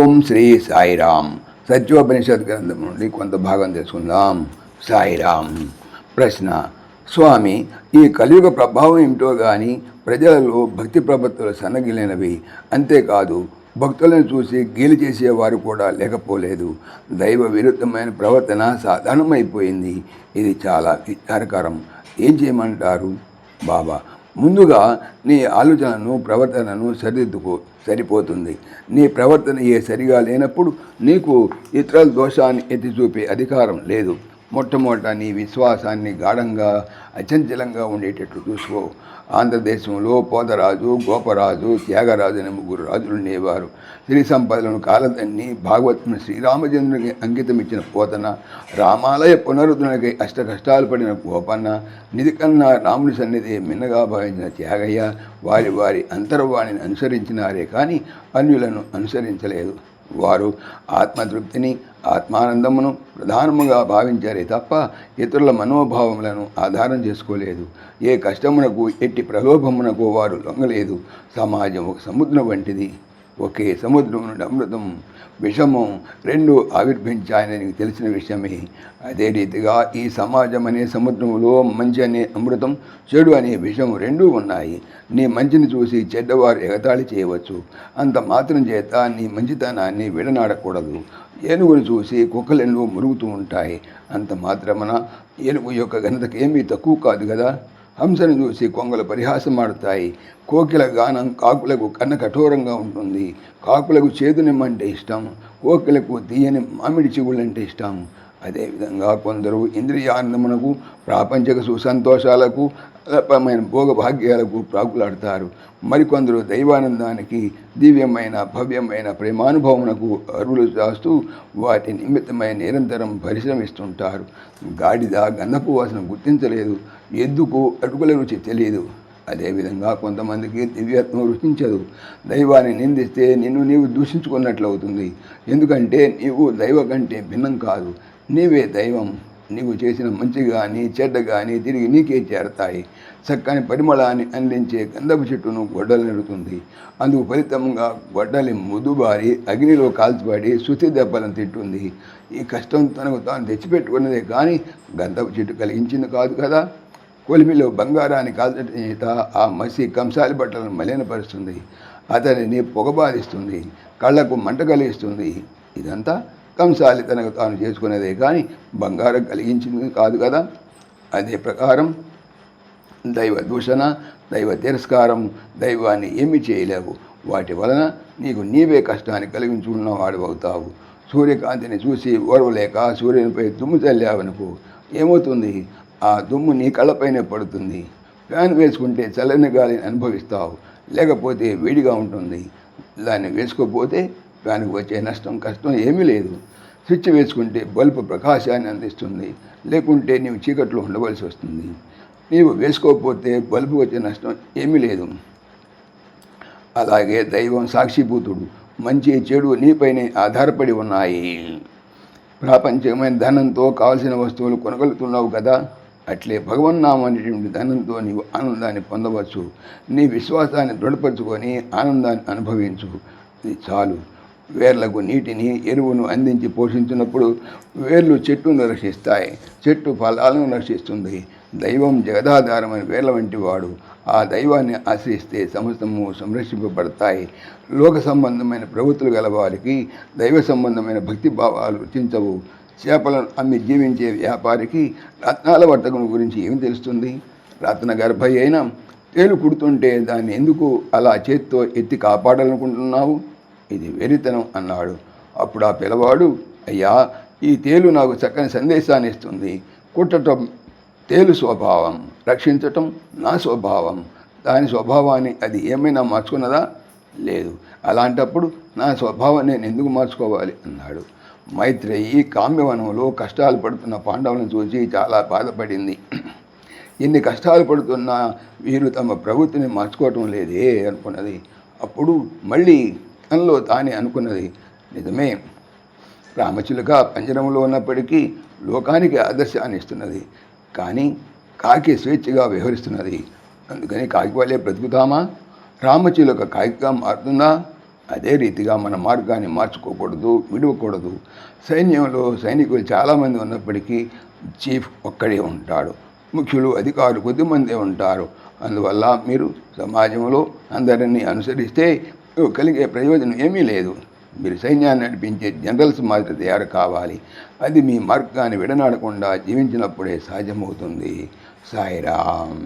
ఓం శ్రీ సాయిరామ్. సత్యోపనిషత్ గ్రంథం నుండి కొంత భాగం తెలుసుకుందాం. సాయిరామ్. ప్రశ్న: స్వామి, ఈ కలియుగ ప్రభావం ఏమిటో కానీ ప్రజలలో భక్తి ప్రపత్తులు సన్నగిలినవి. అంతేకాదు, భక్తులను చూసి గేలి చేసేవారు కూడా లేకపోలేదు. దైవ విరుద్ధమైన ప్రవర్తన సాధారణమైపోయింది. ఇది చాలా విచారకరం. ఏం చేయమంటారు బాబా? ముందుగా నీ ఆలోచనను, ప్రవర్తనను సరిదిద్దుకో, సరిపోతుంది. నీ ప్రవర్తన సరిగా లేనప్పుడు నీకు ఇతరుల దోషాన్ని ఎత్తి చూపే అధికారం లేదు. మొట్టమొదట నీ విశ్వాసాన్ని గాఢంగా, అచంచలంగా ఉండేటట్లు చూసుకో. ఆంధ్రదేశంలో పోతరాజు, గోపరాజు, త్యాగరాజు అనే ముగ్గురు రాజులు ఉండేవారు. స్త్రీ సంపదలను కాలదన్ని భాగవతుని శ్రీరామచంద్రునికి అంకితం ఇచ్చిన పోతన, రామాలయ పునరుద్ధరణకై అష్ట కష్టాలు పడిన గోపన్న, నిధి కన్నా రాముని సన్నిధి మిన్నగా భావించిన త్యాగయ్య వారి వారి అంతర్వాణిని అనుసరించినారే కానీ అన్యులను అనుసరించలేదు. వారు ఆత్మతృప్తిని, ఆత్మానందమును ప్రధానముగా భావించారే తప్ప ఇతరుల మనోభావములను ఆధారం చేసుకోలేదు. ఏ కష్టమునకు, ఎట్టి ప్రలోభమునకు వారు లొంగలేదు. సమాజం ఒక సముద్రం వంటిది. ఒకే సముద్రం నుండి అమృతం, విషము రెండు ఆవిర్భించాయని తెలిసిన విషయమే. అదే రీతిగా ఈ సమాజం అనే సముద్రంలో మంచి అనే అమృతం, చెడు అనే విషము రెండూ ఉన్నాయి. నీ మంచిని చూసి చెడ్డవారు ఎగతాళి చేయవచ్చు. అంత మాత్రం చేత నీ మంచితనాన్ని విడనాడకూడదు. ఏనుగును చూసి కుక్కలెన్నో మురుగుతూ ఉంటాయి. అంత మాత్రమున ఏనుగు యొక్క ఘనతకు ఏమీ తక్కువ కాదు కదా. హంసను చూసి కొంగలు పరిహాసమాడతాయి. కోకిల గానం కాకులకు కన్న కఠోరంగా ఉంటుంది. కాకులకు చేదునిమ్మంటే ఇష్టం, కోకిలకు తీయని మామిడి చిగుళ్ళంటే ఇష్టం. అదేవిధంగా కొందరు ఇంద్రియానందమునకు, ప్రాపంచిక సుసంతోషాలకు, అల్పమైన భోగభాగ్యాలకు ప్రాకులాడతారు. మరికొందరు దైవానందానికి, దివ్యమైన భవ్యమైన ప్రేమానుభవమునకు అరువులు చేస్తూ వాటి నిమిత్తమై నిరంతరం పరిశ్రమిస్తుంటారు. గాడిద గంధపు వాసన గుర్తించలేదు, ఎద్దుకు అటుకుల రుచి తెలియదు. అదేవిధంగా కొంతమందికి దివ్యత్వం రుచించదు. దైవాన్ని నిందిస్తే నిన్ను నీవు దూషించుకున్నట్లు అవుతుంది. ఎందుకంటే నీవు దైవ కంటే భిన్నం కాదు. నీవే దైవం. నీవు చేసిన మంచి కానీ చెడ్డ కానీ తిరిగి నీకే చేరతాయి. చక్కని పరిమళాన్ని అందించే గంధపు చెట్టును గొడ్డలు నడుతుంది. అందుకు ఫలితంగా గొడ్డలి ముదుబారి అగ్నిలో కాల్చిపడి శుద్ధి దెబ్బలను తింటుంది. ఈ కష్టం తనకు తాను తెచ్చిపెట్టుకున్నదే కానీ గంధపు చెట్టు కలిగించింది కాదు కదా. కొలిమిలో బంగారాన్ని కాల్చడం చేత ఆ మసి కంసాలి బట్టలను మలినపరుస్తుంది. అతనిని పొగబాధిస్తుంది, కళ్ళకు మంట కలిగిస్తుంది. ఇదంతా కంసాలి తనకు తాను చేసుకునేదే కానీ బంగారం కలిగించింది కాదు కదా. అదే ప్రకారం దైవ దూషణ, దైవ తిరస్కారం దైవాన్ని ఏమీ చేయలేవు. వాటి వలన నీకు నీవే కష్టాన్ని కలిగించుకున్నవాడు అవుతావు. సూర్యకాంతిని చూసి ఓర్వలేక సూర్యునిపై దుమ్ము చల్లావనుకో, ఏమవుతుంది? ఆ దుమ్ము నీ కళ్ళపైనే పడుతుంది. ఫ్యాన్ వేసుకుంటే చల్లని గాలిని అనుభవిస్తావు, లేకపోతే వేడిగా ఉంటుంది. దాన్ని వేసుకోకపోతే ఫ్యాన్కి వచ్చే నష్టం, కష్టం ఏమీ లేదు. స్విచ్ వేసుకుంటే బల్బు ప్రకాశాన్ని అందిస్తుంది, లేకుంటే నీవు చీకట్లో ఉండవలసి వస్తుంది. నీవు వేసుకోకపోతే బల్బు వచ్చే నష్టం ఏమీ లేదు. అలాగే దైవం సాక్షిభూతుడు. మంచి చెడు నీపైనే ఆధారపడి ఉన్నాయి. ప్రాపంచికమైన ధనంతో కావలసిన వస్తువులు కొనగలుగుతున్నావు కదా. అట్లే భగవన్నామం అనేటువంటి ధనంతో నీవు ఆనందాన్ని పొందవచ్చు. నీ విశ్వాసాన్ని దృఢపరచుకొని ఆనందాన్ని అనుభవించు. ఇది చాలు. వేర్లకు నీటిని, ఎరువును అందించి పోషించినప్పుడు వేర్లు చెట్టును రక్షిస్తాయి, చెట్టు ఫలాలను రక్షిస్తుంది. దైవం జగదాధారమైన వేర్ల వంటి వాడు. ఆ దైవాన్ని ఆశ్రయిస్తే సమస్తము సంరక్షింపబడతాయి. లోక సంబంధమైన ప్రవృత్తులు గల వారికి దైవ సంబంధమైన భక్తి భావాలు రుచించవు. చేపలను అమ్మి జీవించే వ్యాపారికి రత్నాల వర్తకం గురించి ఏమి తెలుస్తుంది? రత్న గర్భ అయినా తేలు కుడుతుంటే దాన్ని ఎందుకు అలా చేత్తో ఎత్తి కాపాడాలనుకుంటున్నావు? ఇది వెరితనం అన్నాడు. అప్పుడు ఆ పిల్లవాడు, అయ్యా, ఈ తేలు నాకు చక్కని సందేశాన్ని ఇస్తుంది. కుట్టటం తేలు స్వభావం, రక్షించటం నా స్వభావం. దాని స్వభావాన్ని అది ఏమైనా మార్చుకున్నదా? లేదు. అలాంటప్పుడు నా స్వభావాన్ని నేను ఎందుకు మార్చుకోవాలి అన్నాడు. మైత్రేయి కామ్యవనంలో కష్టాలు పడుతున్న పాండవులను చూసి చాలా బాధపడింది. ఇన్ని కష్టాలు పడుతున్నా వీరు తమ ప్రవృత్తిని మార్చుకోవటం లేదే అనుకున్నది. అప్పుడు మళ్ళీ తనలో తానే అనుకున్నది, నిజమే, రామచిలుక పంజరంలో ఉన్నప్పటికీ లోకానికి ఆదర్శాన్ని ఇస్తున్నది. కానీ కాకి స్వేచ్ఛగా వ్యవహరిస్తున్నది. అందుకని కాకి వల్లే బ్రతుకుతామా? రామచిలుక కాకిగా మారుతుందా? అదే రీతిగా మన మార్గాన్ని మార్చుకోకూడదు, విడవకూడదు. సైన్యంలో సైనికులు చాలామంది ఉన్నప్పటికీ చీఫ్ ఒక్కడే ఉంటాడు. ముఖ్యులు, అధికారులు కొద్దిమందే ఉంటారు. అందువల్ల మీరు సమాజంలో అందరినీ అనుసరిస్తే కలిగే ప్రయోజనం ఏమీ లేదు. మీరు సైన్యాన్ని నడిపించే జనరల్స్ మాదిరి తయారు కావాలి. అది మీ మార్గాన్ని విడనాడకుండా జీవించినప్పుడే సాధ్యమవుతుంది. సాయిరామ్.